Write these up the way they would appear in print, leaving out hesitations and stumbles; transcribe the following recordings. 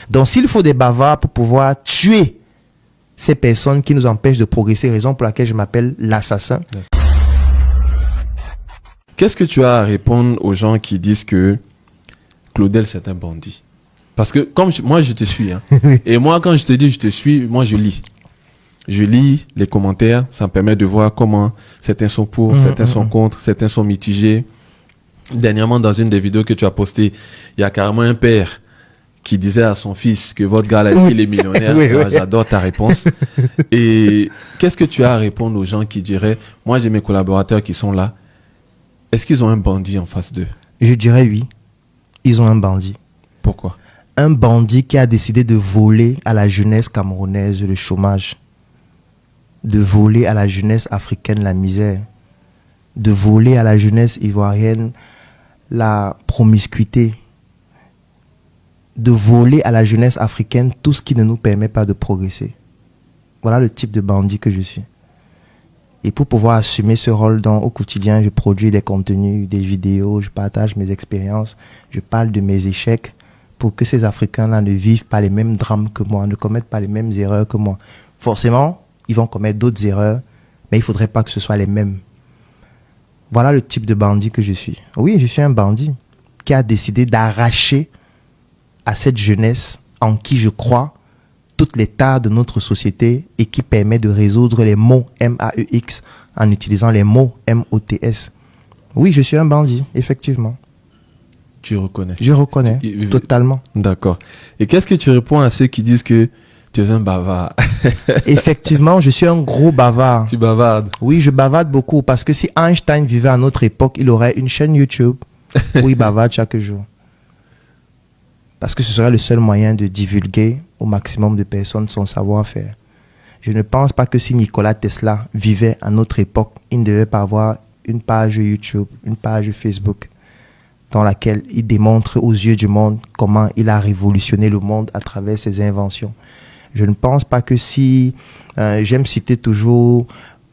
Donc s'il faut des bavards pour pouvoir tuer ces personnes qui nous empêchent de progresser, raison pour laquelle je m'appelle l'assassin. Qu'est-ce que tu as à répondre aux gens qui disent que Claudel c'est un bandit? Parce que comme moi je te suis, hein, et moi quand je te dis je te suis, moi je lis. Je lis les commentaires, ça me permet de voir comment certains sont pour, certains sont contre, certains sont mitigés. Dernièrement, dans une des vidéos que tu as postées, il y a carrément un père qui disait à son fils que votre gars là, est-ce qu'il est millionnaire? Oui. J'adore ta réponse. Et qu'est-ce que tu as à répondre aux gens qui diraient, moi j'ai mes collaborateurs qui sont là, est-ce qu'ils ont un bandit en face d'eux? Je dirais oui, ils ont un bandit. Pourquoi? Un bandit qui a décidé de voler à la jeunesse camerounaise le chômage, de voler à la jeunesse africaine la misère, de voler à la jeunesse ivoirienne la promiscuité, de voler à la jeunesse africaine tout ce qui ne nous permet pas de progresser. Voilà le type de bandit que je suis. Et pour pouvoir assumer ce rôle au quotidien, je produis des contenus, des vidéos, je partage mes expériences, je parle de mes échecs pour que ces Africains-là ne vivent pas les mêmes drames que moi, ne commettent pas les mêmes erreurs que moi. Forcément, ils vont commettre d'autres erreurs, mais il ne faudrait pas que ce soit les mêmes. Voilà le type de bandit que je suis. Oui, je suis un bandit qui a décidé d'arracher à cette jeunesse en qui je crois toutes les tares de notre société et qui permet de résoudre les mots M-A-E-X en utilisant les mots M-O-T-S. Oui, je suis un bandit, effectivement. Tu reconnais? Je reconnais, totalement. D'accord. Et qu'est-ce que tu réponds à ceux qui disent que tu es un bavard? Effectivement, je suis un gros bavard. Tu bavardes? Oui, je bavarde beaucoup parce que si Einstein vivait à notre époque, il aurait une chaîne YouTube où il bavarde chaque jour. Parce que ce serait le seul moyen de divulguer au maximum de personnes son savoir-faire. Je ne pense pas que si Nikola Tesla vivait à notre époque, il ne devait pas avoir une page YouTube, une page Facebook dans laquelle il démontre aux yeux du monde comment il a révolutionné le monde à travers ses inventions. Je ne pense pas que si, j'aime citer toujours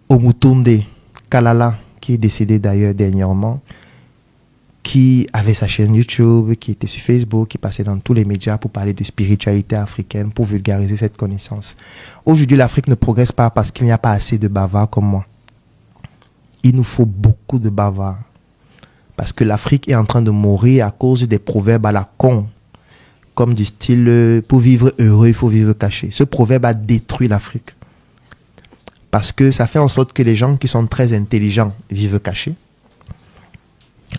Omutunde Kalala, qui est décédé d'ailleurs dernièrement, qui avait sa chaîne YouTube, qui était sur Facebook, qui passait dans tous les médias pour parler de spiritualité africaine, pour vulgariser cette connaissance. Aujourd'hui, l'Afrique ne progresse pas parce qu'il n'y a pas assez de bavards comme moi. Il nous faut beaucoup de bavards. Parce que l'Afrique est en train de mourir à cause des proverbes à la con. Comme du style, pour vivre heureux, il faut vivre caché. Ce proverbe a détruit l'Afrique. Parce que ça fait en sorte que les gens qui sont très intelligents vivent cachés.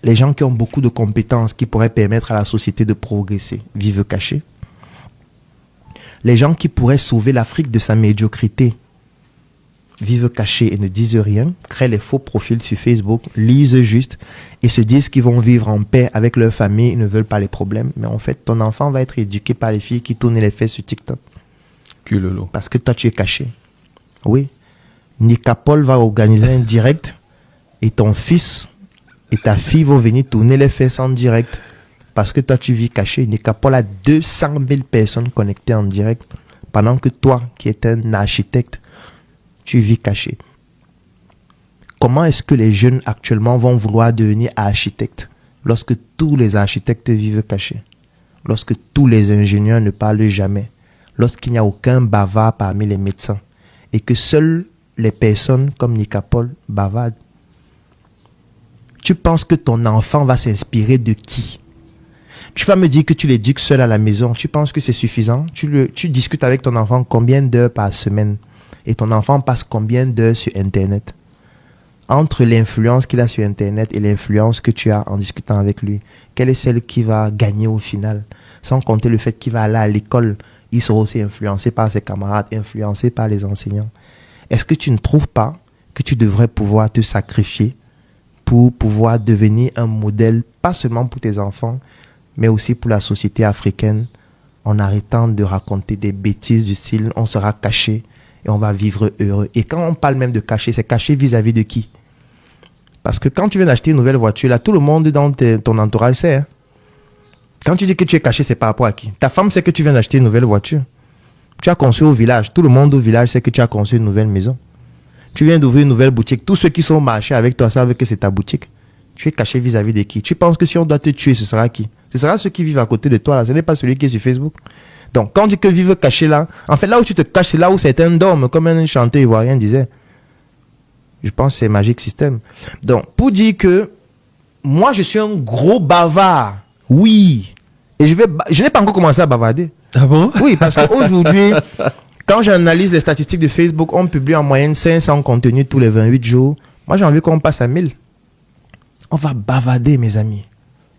Les gens qui ont beaucoup de compétences qui pourraient permettre à la société de progresser vivent cachés. Les gens qui pourraient sauver l'Afrique de sa médiocrité vivent cachés et ne disent rien, créent les faux profils sur Facebook, lisent juste et se disent qu'ils vont vivre en paix avec leur famille, ils ne veulent pas les problèmes. Mais en fait, ton enfant va être éduqué par les filles qui tournent les fesses sur TikTok. Culolo. Parce que toi, tu es caché. Oui. Nika Paul va organiser un direct et ton fils et ta fille vont venir tourner les fesses en direct parce que toi, tu vis caché. Nika Paul a 200 000 personnes connectées en direct pendant que toi, qui es un architecte, tu vis caché. Comment est-ce que les jeunes actuellement vont vouloir devenir architectes lorsque tous les architectes vivent cachés? Lorsque tous les ingénieurs ne parlent jamais? Lorsqu'il n'y a aucun bavard parmi les médecins? Et que seules les personnes comme Nika Paul bavardent? Tu penses que ton enfant va s'inspirer de qui? Tu vas me dire que tu l'éduques seul à la maison. Tu penses que c'est suffisant? Tu discutes avec ton enfant combien d'heures par semaine? Et ton enfant passe combien d'heures sur Internet? Entre l'influence qu'il a sur Internet et l'influence que tu as en discutant avec lui, quelle est celle qui va gagner au final? Sans compter le fait qu'il va aller à l'école, il sera aussi influencé par ses camarades, influencé par les enseignants. Est-ce que tu ne trouves pas que tu devrais pouvoir te sacrifier pour pouvoir devenir un modèle, pas seulement pour tes enfants, mais aussi pour la société africaine, en arrêtant de raconter des bêtises du style « on sera caché » et on va vivre heureux. Et quand on parle même de caché, c'est caché vis-à-vis de qui? Parce que quand tu viens d'acheter une nouvelle voiture, là, tout le monde dans ton entourage sait. Hein? Quand tu dis que tu es caché, c'est par rapport à qui? Ta femme sait que tu viens d'acheter une nouvelle voiture. Tu as conçu au village. Tout le monde au village sait que tu as conçu une nouvelle maison. Tu viens d'ouvrir une nouvelle boutique. Tous ceux qui sont au marché avec toi savent que c'est ta boutique. Tu es caché vis-à-vis de qui? Tu penses que si on doit te tuer, ce sera qui? Ce sera ceux qui vivent à côté de toi. Là. Ce n'est pas celui qui est sur Facebook. Donc, quand on dit que vivre caché là, en fait, là où tu te caches, c'est là où certains dorment, comme un chanteur ivoirien disait. Je pense que c'est Magic System. Donc, pour dire que moi, je suis un gros bavard. Oui. Et je n'ai pas encore commencé à bavarder. Ah bon? Oui, parce qu'aujourd'hui, quand j'analyse les statistiques de Facebook, on publie en moyenne 500 contenus tous les 28 jours. Moi, j'ai envie qu'on passe à 1000. On va bavarder, mes amis.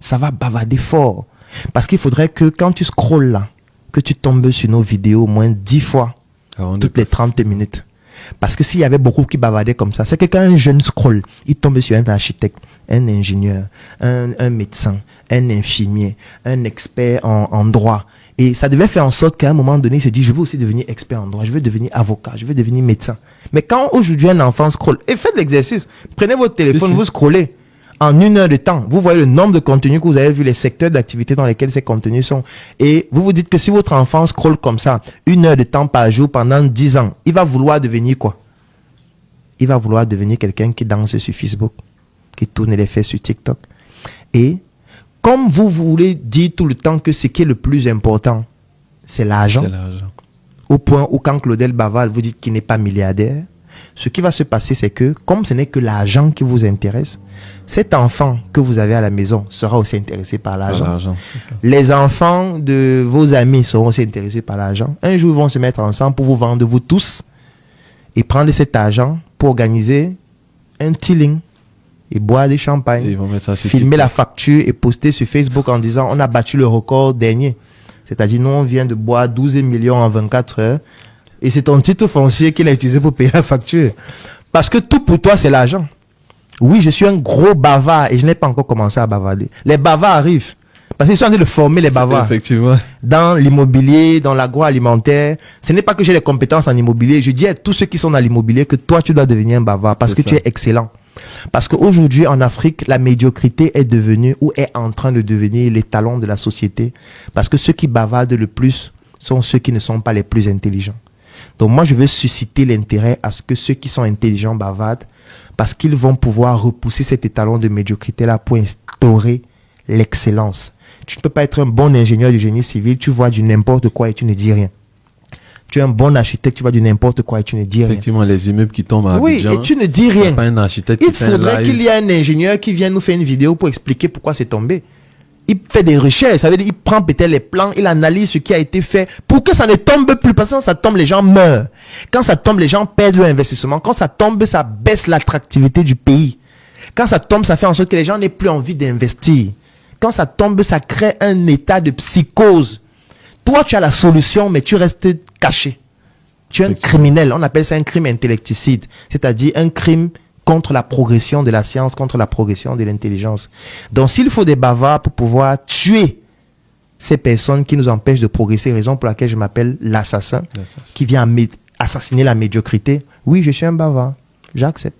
Ça va bavarder fort. Parce qu'il faudrait que quand tu scrolles là, que tu tombes sur nos vidéos au moins 10 fois, toutes les 30 minutes. Parce que s'il y avait beaucoup qui bavardaient comme ça, c'est que quand un jeune scroll, il tombe sur un architecte, un ingénieur, un médecin, un infirmier, un expert en droit. Et ça devait faire en sorte qu'à un moment donné, il se dit, je veux aussi devenir expert en droit, je veux devenir avocat, je veux devenir médecin. Mais quand aujourd'hui un enfant scrolle, et faites l'exercice, prenez votre téléphone, vous scrollez. En 1 heure de temps, vous voyez le nombre de contenus que vous avez vu, les secteurs d'activité dans lesquels ces contenus sont. Et vous vous dites que si votre enfant scrolle comme ça, 1 heure de temps par jour pendant 10 ans, il va vouloir devenir quoi? Il va vouloir devenir quelqu'un qui danse sur Facebook, qui tourne les fesses sur TikTok. Et comme vous voulez dire tout le temps que ce qui est le plus important, c'est l'argent, au point où quand Claudel Baval vous dit qu'il n'est pas milliardaire, ce qui va se passer, c'est que, comme ce n'est que l'argent qui vous intéresse, cet enfant que vous avez à la maison sera aussi intéressé par l'argent. Les enfants de vos amis seront aussi intéressés par l'argent. Un jour, ils vont se mettre ensemble pour vous vendre, vous tous, et prendre cet argent pour organiser un tilling et boire des champagnes, filmer la facture et poster sur Facebook en disant on a battu le record dernier. C'est-à-dire, nous, on vient de boire 12 millions en 24 heures. Et c'est ton titre foncier qu'il a utilisé pour payer la facture. Parce que tout pour toi, c'est l'argent. Oui, je suis un gros bavard et je n'ai pas encore commencé à bavarder. Les bavards arrivent. Parce qu'ils sont en train de former les bavards. Effectivement. Dans l'immobilier, dans l'agroalimentaire. Ce n'est pas que j'ai les compétences en immobilier. Je dis à tous ceux qui sont dans l'immobilier que toi, tu dois devenir un bavard parce que tu es excellent. Parce qu'aujourd'hui, en Afrique, la médiocrité est devenue ou est en train de devenir l'étalon de la société. Parce que ceux qui bavardent le plus sont ceux qui ne sont pas les plus intelligents. Donc moi, je veux susciter l'intérêt à ce que ceux qui sont intelligents bavardent parce qu'ils vont pouvoir repousser cet étalon de médiocrité-là pour instaurer l'excellence. Tu ne peux pas être un bon ingénieur du génie civil, tu vois du n'importe quoi et tu ne dis rien. Tu es un bon architecte, tu vois du n'importe quoi et tu ne dis rien. Effectivement, les immeubles qui tombent à Abidjan. Oui, et tu ne dis rien. Pas un architecte Il faudrait qu'il y ait un ingénieur qui vienne nous faire une vidéo pour expliquer pourquoi c'est tombé. Il fait des recherches, ça veut dire il prend peut-être les plans, il analyse ce qui a été fait pour que ça ne tombe plus. Parce que quand ça tombe, les gens meurent. Quand ça tombe, les gens perdent leur investissement. Quand ça tombe, ça baisse l'attractivité du pays. Quand ça tombe, ça fait en sorte que les gens n'aient plus envie d'investir. Quand ça tombe, ça crée un état de psychose. Toi, tu as la solution, mais tu restes caché. Tu es un criminel. On appelle ça un crime intellecticide. C'est-à-dire un crime contre la progression de la science, contre la progression de l'intelligence. Donc, s'il faut des bavards pour pouvoir tuer ces personnes qui nous empêchent de progresser, raison pour laquelle je m'appelle l'assassin, qui vient assassiner la médiocrité, oui, je suis un bavard. J'accepte.